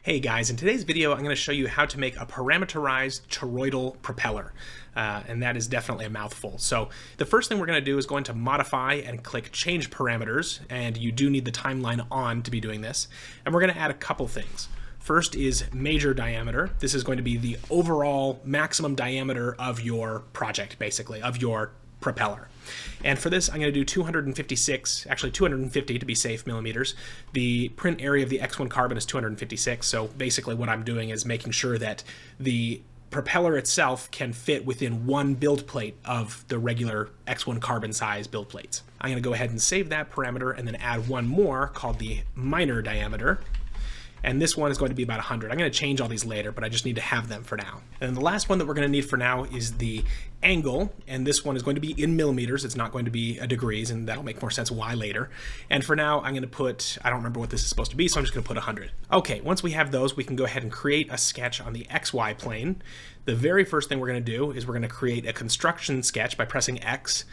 Hey guys, in today's video I'm going to show you how to make a parameterized toroidal propeller, and that is definitely a mouthful. So the first thing we're going to do is go into modify and click change parameters, and you do need the timeline on to be doing this, and we're going to add a couple things. First is major diameter. This is going to be the overall maximum diameter of your project, basically, of your propeller. And for this, I'm going to do 256, actually 250 to be safe millimeters. The print area of the X1 carbon is 256, so basically what I'm doing is making sure that the propeller itself can fit within one build plate of the regular X1 carbon size build plates. I'm going to go ahead and save that parameter and then add one more called the minor diameter. And this one is going to be about 100. I'm going to change all these later, but I just need to have them for now. And the last one that we're going to need for now is the angle, and this one is going to be in millimeters. It's not going to be degrees, and that'll make more sense why later. And for now, I'm going to put, I don't remember what this is supposed to be, so I'm just going to put 100. Okay, once we have those, we can go ahead and create a sketch on the XY plane. The very first thing we're going to do is we're going to create a construction sketch by pressing X,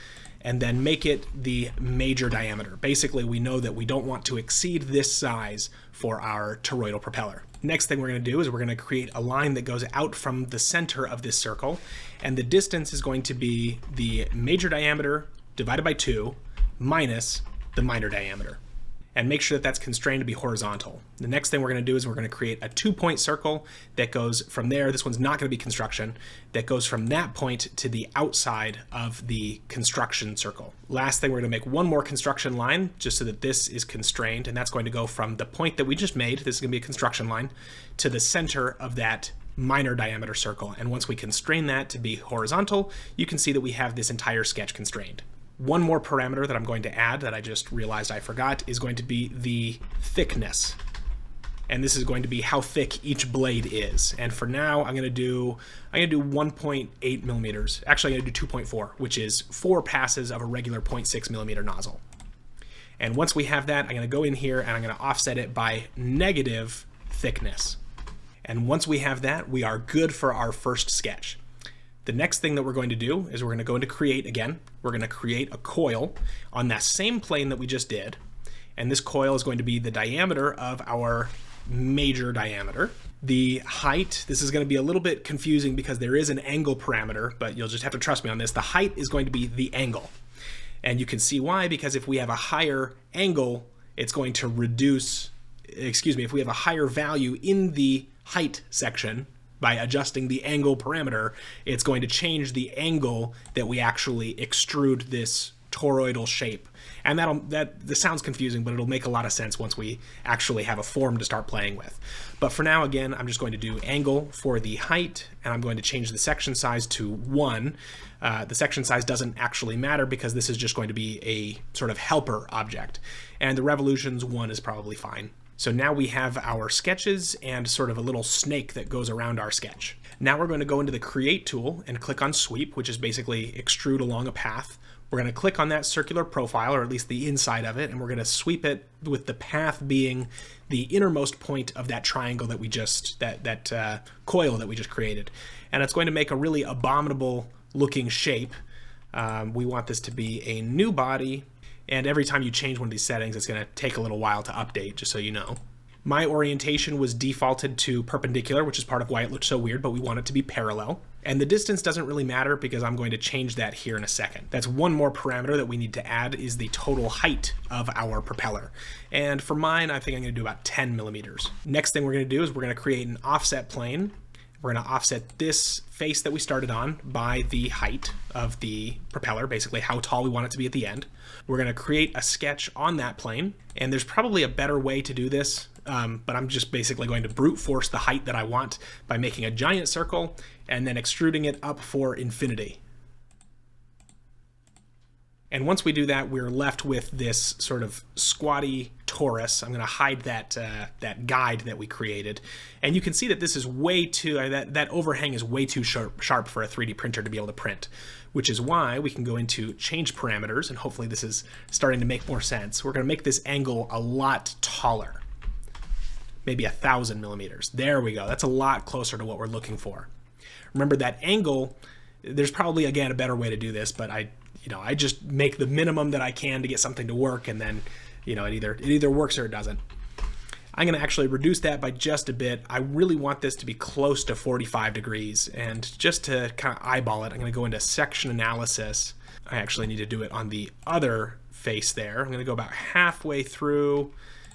and then make it the major diameter. Basically, we know that we don't want to exceed this size for our toroidal propeller. Next thing we're going to do is we're going to create a line that goes out from the center of this circle, and the distance is going to be the major diameter divided by 2 minus the minor diameter. And make sure that that's constrained to be horizontal. The next thing we're going to do is we're going to create a 2-point circle that goes from there. This one's not going to be construction. That goes from that point to the outside of the construction circle. Last thing, we're going to make one more construction line just so that this is constrained, and that's going to go from the point that we just made, this is going to be a construction line, to the center of that minor diameter circle. And once we constrain that to be horizontal, you can see that we have this entire sketch constrained. One more parameter that I'm going to add that I just realized I forgot is going to be the thickness. And this is going to be how thick each blade is. And for now, I'm going to do 1.8 millimeters. Actually, I'm going to do 2.4, which is 4 passes of a regular 0.6 millimeter nozzle. And once we have that, I'm going to go in here and I'm going to offset it by negative thickness. And once we have that, we are good for our first sketch. The next thing that we're going to do is we're going to go into create again. We're going to create a coil on that same plane that we just did. And this coil is going to be the diameter of our major diameter. The height, this is going to be a little bit confusing because there is an angle parameter, but you'll just have to trust me on this. The height is going to be the angle. And you can see why, because if we have a higher angle, it's going to reduce, if we have a higher value in the height section, by adjusting the angle parameter, it's going to change the angle that we actually extrude this toroidal shape. And this sounds confusing, but it'll make a lot of sense once we actually have a form to start playing with. But for now, again, I'm just going to do angle for the height, and I'm going to change the section size to 1. The section size doesn't actually matter because this is just going to be a sort of helper object. And the revolutions 1 is probably fine. So now we have our sketches and sort of a little snake that goes around our sketch. Now we're going to go into the Create tool and click on Sweep, which is basically extrude along a path. We're going to click on that circular profile, or at least the inside of it, and we're going to sweep it with the path being the innermost point of that triangle that we just, that coil that we just created. And it's going to make a really abominable looking shape. We want this to be a new body. And every time you change one of these settings, it's going to take a little while to update, just so you know. My orientation was defaulted to perpendicular, which is part of why it looked so weird, but we want it to be parallel. And the distance doesn't really matter because I'm going to change that here in a second. That's one more parameter that we need to add is the total height of our propeller. And for mine, I think I'm going to do about 10 millimeters. Next thing we're going to do is we're going to create an offset plane. We're going to offset this face that we started on by the height of the propeller, basically how tall we want it to be at the end. We're going to create a sketch on that plane, and there's probably a better way to do this, but I'm just basically going to brute force the height that I want by making a giant circle and then extruding it up for infinity. And once we do that, we're left with this sort of squatty torus. I'm going to hide that guide that we created. And you can see that this is way too, that overhang is way too sharp for a 3D printer to be able to print, which is why we can go into change parameters, and hopefully this is starting to make more sense. We're going to make this angle a lot taller, maybe 1,000 millimeters. There we go. That's a lot closer to what we're looking for. Remember that angle, there's probably, again, a better way to do this, but I just make the minimum that I can to get something to work, and then, it either works or it doesn't. I'm going to actually reduce that by just a bit. I really want this to be close to 45 degrees, and just to kind of eyeball it, I'm going to go into section analysis. I actually need to do it on the other face there. I'm going to go about halfway through,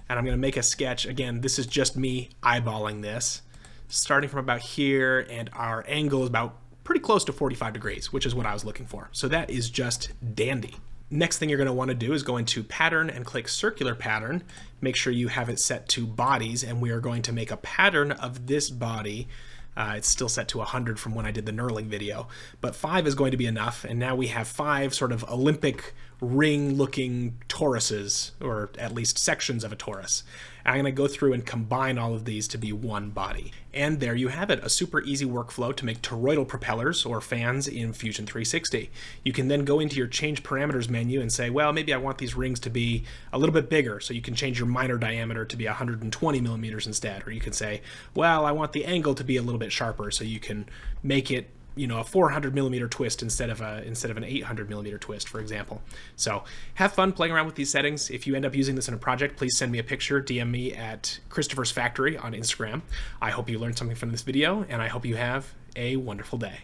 and I'm going to make a sketch. Again, this is just me eyeballing this, starting from about here, and our angle is about pretty close to 45 degrees, which is what I was looking for. So that is just dandy. Next thing you're going to want to do is go into pattern and click circular pattern. Make sure you have it set to bodies, and we are going to make a pattern of this body. It's still set to 100 from when I did the knurling video, but 5 is going to be enough. And now we have 5 sort of Olympic ring looking toruses, or at least sections of a torus. I'm going to go through and combine all of these to be one body. And there you have it, a super easy workflow to make toroidal propellers or fans in Fusion 360. You can then go into your change parameters menu and say, well, maybe I want these rings to be a little bit bigger, so you can change your minor diameter to be 120 millimeters instead. Or you can say, well, I want the angle to be a little bit sharper, so you can make it, you know, a 400 millimeter twist instead of an 800 millimeter twist, for example. So have fun playing around with these settings. If you end up using this in a project, please send me a picture, DM me at Christopher's Factory on Instagram. I hope you learned something from this video, and I hope you have a wonderful day.